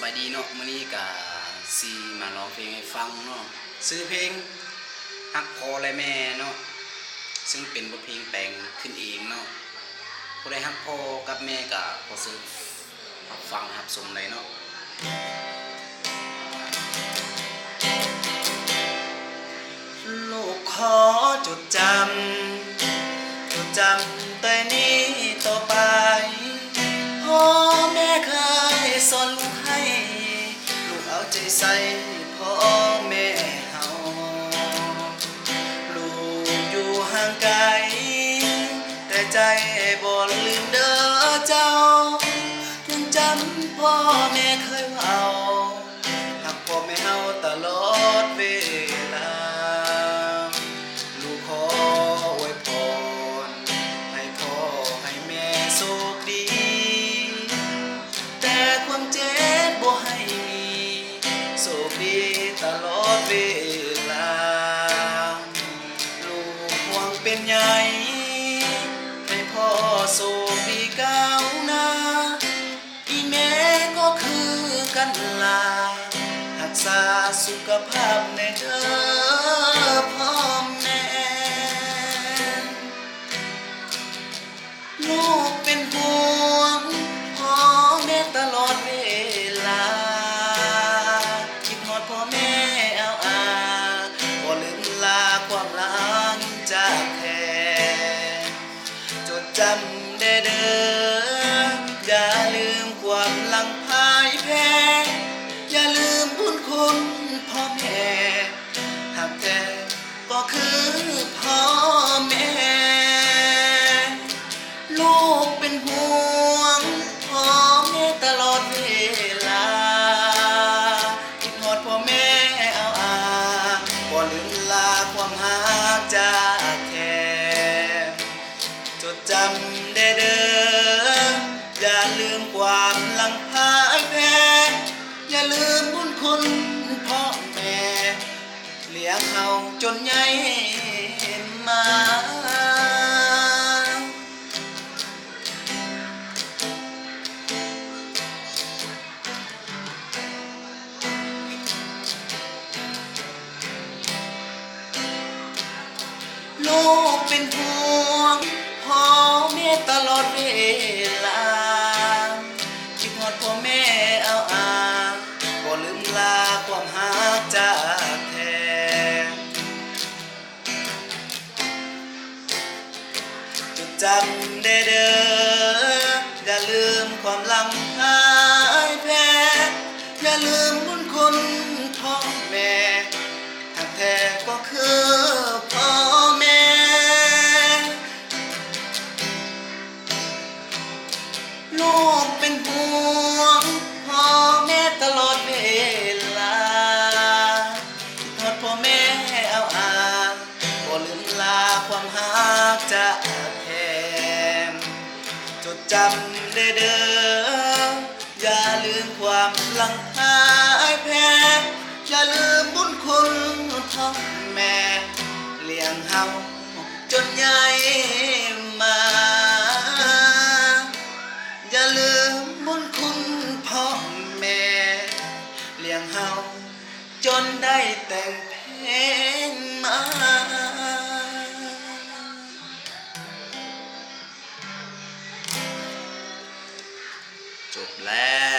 บายดีเนาะมื้อนี้ก็สิมาร้องเพลงให้ฟังเนาะชื่อเพลงฮักพ่อและแม่เนาะซึ่งเป็นบทเพลงแต่งขึ้นเองเนาะผู้ใดฮักพ่อกับแม่ก็ขอซื้อรับฟังรับชมเลยเนาะลูกขอจดจำแต่นี้ต่อไปพ่อแม่เคยสอนลูกให้ลูกเอาใจใส่พ่อแม่เฮาลูกอยู่ห่างไกลแต่ใจบ่ลืมเด้อเจ้ายังจำพ่อแม่เคยเว้าหักพ่อแม่เฮาตลอดเวลาลูกขออวยพรให้พ่อให้แม่สุขดีแต่ความเจ็บบ่ให้มีสุขดีตลอดเวลาลูกหวังเป็นใหญ่ให้พ่อสุขดีก้าวหน้าอีแม่ก็คือกันลารักษาสุขภาพในเด้อพ่อแม่ลูกเป็นห่วงพ่อแม่ตลอดเวลาคิดฮอดพ่อแม่เอาบ่ลืมลาความหลังจากแท้จดจำได้เด้ออย่าลืมความหลังพ่ายแพ้อย่าลืมบุญคุณพ่อแม่หากแท้ก็คือพ่อแม่ลูกเป็นห่วงพ่อแม่ตลอดเวลาคิดฮอดพ่อแม่เอาบ่ลืมลาความรักจากแท้จดจำได้เด้ออย่าลืมความหลังพ่ายแพ้อย่าลืมบุญคุณพ่อแม่เลี้ยงเฮาจนใหญ่มาลูกเป็นห่วงพ่อแม่ตลอดเวลาคิดฮอดพ่อแม่เอาบ่ลืมลาความรักจากแท้จดจำได้เด้ออย่าลืมความหลังพ่ายแพ้อย่าลืมบุญคุณพ่อแม่หากแท้ก็คือพ่อแม่ลูกเป็นห่วงพ่อแม่ตลอดเวลาทอดพ่อแม่เอาบ่ลืมลาความรักจากแท้จดจำได้เด้ออย่าลืมความหลังพ่ายแพ้อย่าลืมบุญคุณพ่อแม่เลี้ยงเฮาจนใหญ่มาอย่าลืมบุญคุณพ่อแม่เลี้ยงเฮาจนได้แต่งเพลงมาจบแล้ว